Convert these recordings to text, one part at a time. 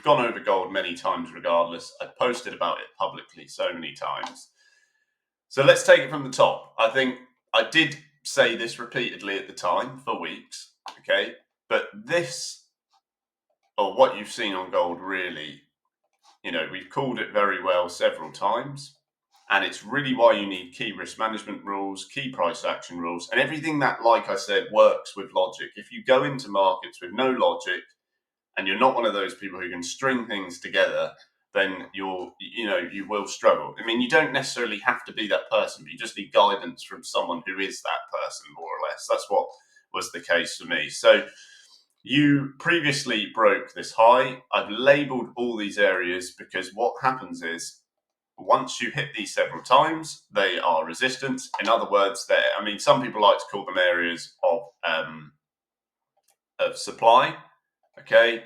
we've gone over gold many times regardless. I've posted about it publicly so many times. So let's take it from the top. I think I did say this repeatedly at the time for weeks, okay? But this, or what you've seen on gold really, we've called it very well several times. And it's really why you need key risk management rules, key price action rules, and everything that, like I said, works with logic. If you go into markets with no logic and you're not one of those people who can string things together, then you will struggle. I mean, you don't necessarily have to be that person, but you just need guidance from someone who is that person, more or less. That's what was the case for me. So you previously broke this high. I've labeled all these areas because what happens is, once you hit these several times, they are resistance. In other words, some people like to call them areas of supply, okay?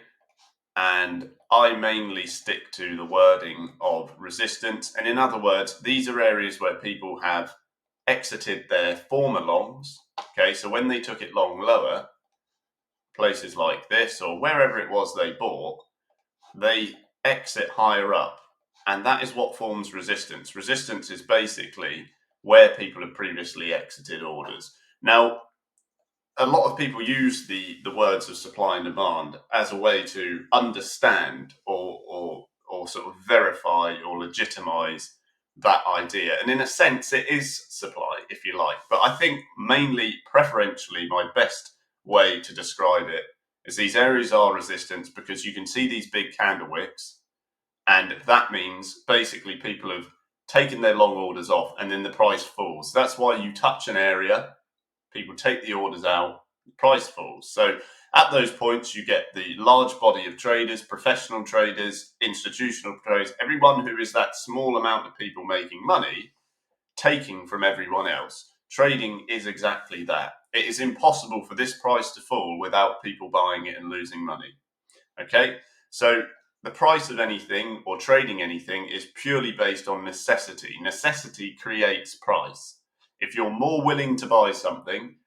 And I mainly stick to the wording of resistance. And in other words, these are areas where people have exited their former longs, okay? So when they took it long lower, places like this or wherever it was they bought, they exit higher up. And that is what forms resistance. Resistance is basically where people have previously exited orders. Now, a lot of people use the words of supply and demand as a way to understand or sort of verify or legitimize that idea. And in a sense, it is supply, if you like. But I think mainly, preferentially, my best way to describe it is these areas are resistance because you can see these big candle wicks. And that means basically people have taken their long orders off and then the price falls. That's why you touch an area, people take the orders out, the price falls. So at those points, you get the large body of traders, professional traders, institutional traders, everyone who is that small amount of people making money, taking from everyone else. Trading is exactly that. It is impossible for this price to fall without people buying it and losing money. Okay, so the price of anything or trading anything is purely based on necessity. Necessity creates price. If you're more willing to buy something,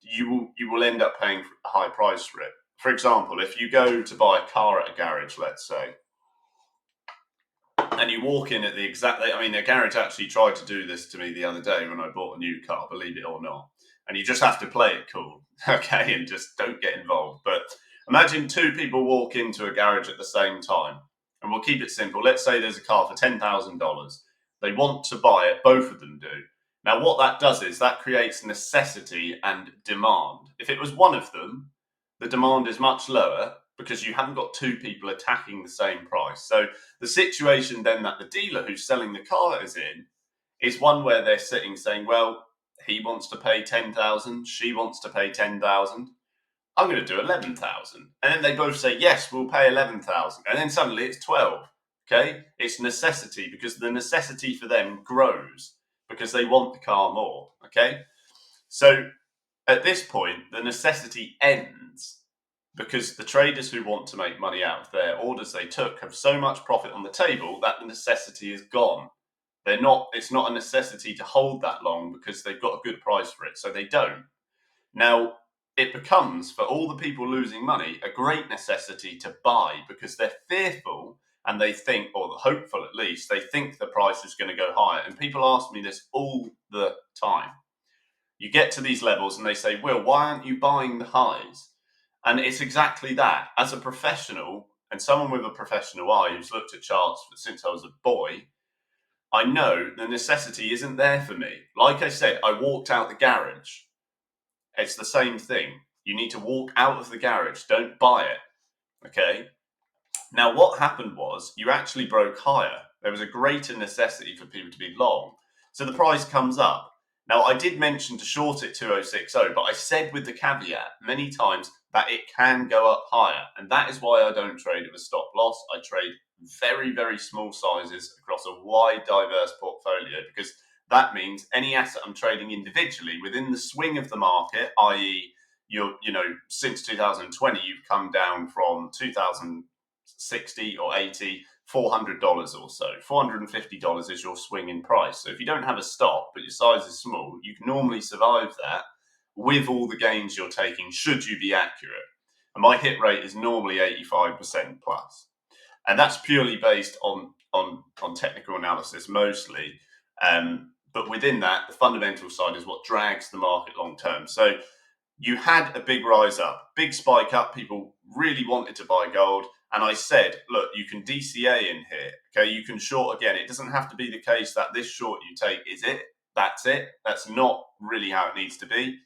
you will end up paying a high price for it. For example, if you go to buy a car at a garage, let's say, and you walk in at a garage actually tried to do this to me the other day when I bought a new car, believe it or not. And you just have to play it cool, okay, and just don't get involved. But imagine two people walk into a garage at the same time, and we'll keep it simple. Let's say there's a car for $10,000. They want to buy it, both of them do. Now, what that does is that creates necessity and demand. If it was one of them, the demand is much lower because you haven't got two people attacking the same price. So the situation then that the dealer who's selling the car is in is one where they're sitting saying, well, he wants to pay 10,000, she wants to pay 10,000. I'm going to do 11,000. And then they both say, yes, we'll pay 11,000. And then suddenly it's 12. Okay. It's necessity because the necessity for them grows because they want the car more. Okay. So at this point, the necessity ends because the traders who want to make money out of their orders they took have so much profit on the table that the necessity is gone. It's not a necessity to hold that long because they've got a good price for it. So they don't. Now, it becomes, for all the people losing money, a great necessity to buy because they're fearful and they think, or hopeful at least, they think the price is going to go higher. And people ask me this all the time. You get to these levels and they say, Will, why aren't you buying the highs? And it's exactly that. As a professional and someone with a professional eye who's looked at charts since I was a boy, I know the necessity isn't there for me. Like I said, I walked out the garage. It's the same thing. You need to walk out of the garage. Don't buy it. Okay? Now, what happened was you actually broke higher. There was a greater necessity for people to be long. So the price comes up. Now, I did mention to short it 2060, but I said with the caveat many times that it can go up higher. And that is why I don't trade with a stop loss. I trade very, very small sizes across a wide, diverse portfolio because that means any asset I'm trading individually within the swing of the market, i.e., since 2020, you've come down from 2060 or 80, $400 or so. $450 is your swing in price. So if you don't have a stop, but your size is small, you can normally survive that with all the gains you're taking, should you be accurate. And my hit rate is normally 85% plus. And that's purely based on technical analysis mostly. But within that, the fundamental side is what drags the market long term. So you had a big rise up, big spike up. People really wanted to buy gold. And I said, look, you can DCA in here. Okay, you can short again. It doesn't have to be the case that this short you take is it. That's it. That's not really how it needs to be.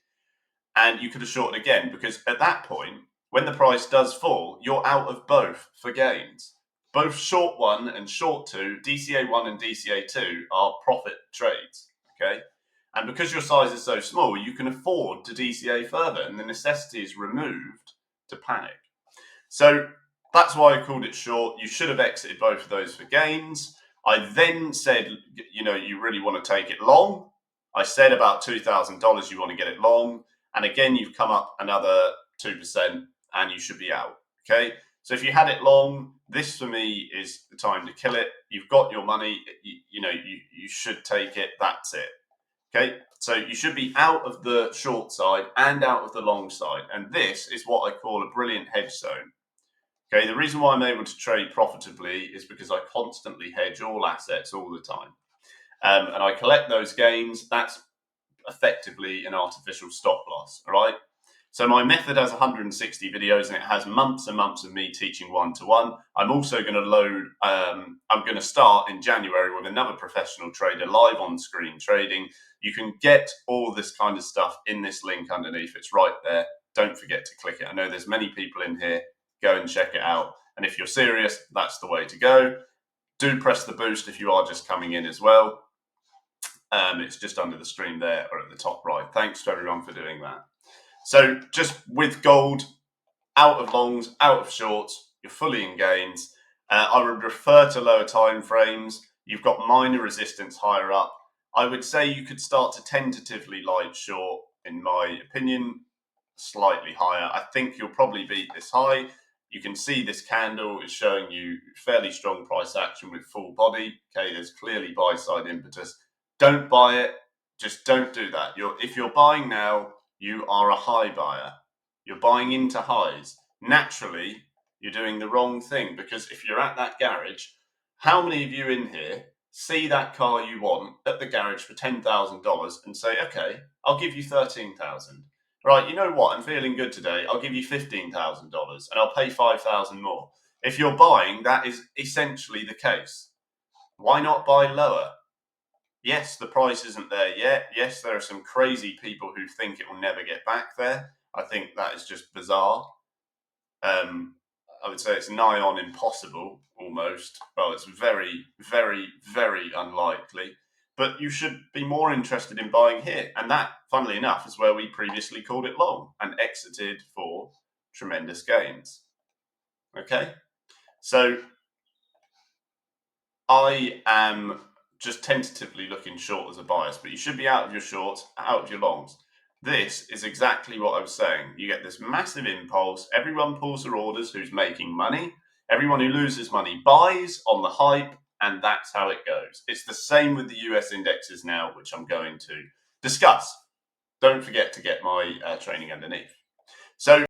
And you could have shorted again, because at that point, when the price does fall, you're out of both for gains. Both short 1 and short 2, DCA 1 and DCA 2, are profit trades. Okay. And because your size is so small, you can afford to DCA further, and the necessity is removed to panic. So that's why I called it short. You should have exited both of those for gains. I then said, you really want to take it long. I said about $2,000 you want to get it long. And again, you've come up another 2% and you should be out. Okay. So if you had it long, this for me is the time to kill it. You've got your money. You should take it. That's it. Okay, so you should be out of the short side and out of the long side. And this is what I call a brilliant hedge zone. Okay, the reason why I'm able to trade profitably is because I constantly hedge all assets all the time. And I collect those gains. That's effectively an artificial stop loss, all right? So my method has 160 videos and it has months and months of me teaching one-to-one. I'm also going to load, I'm going to start in January with another professional trader live on screen trading. You can get all this kind of stuff in this link underneath. It's right there. Don't forget to click it. I know there's many people in here. Go and check it out. And if you're serious, that's the way to go. Do press the boost if you are just coming in as well. It's just under the stream there or at the top right. Thanks to everyone for doing that. So just with gold, out of longs, out of shorts, you're fully in gains. I would refer to lower time frames. You've got minor resistance higher up. I would say you could start to tentatively light short, in my opinion, slightly higher. I think you'll probably beat this high. You can see this candle is showing you fairly strong price action with full body. Okay, there's clearly buy side impetus. Don't buy it. Just don't do that. If you're buying now, you are a high buyer. You're buying into highs. Naturally, you're doing the wrong thing, because if you're at that garage, how many of you in here see that car you want at the garage for $10,000 and say, okay, I'll give you $13,000. Right, you know what? I'm feeling good today. I'll give you $15,000 and I'll pay $5,000 more. If you're buying, that is essentially the case. Why not buy lower? Yes, the price isn't there yet. Yes, there are some crazy people who think it will never get back there. I think that is just bizarre. I would say it's nigh on impossible, almost. Well, it's very, very, very unlikely. But you should be more interested in buying here. And that, funnily enough, is where we previously called it long and exited for tremendous gains. Okay? So I am just tentatively looking short as a bias, but you should be out of your shorts, out of your longs. This is exactly what I was saying. You get this massive impulse. Everyone pulls their orders who's making money. Everyone who loses money buys on the hype, and that's how it goes. It's the same with the US indexes now, which I'm going to discuss. Don't forget to get my training underneath. So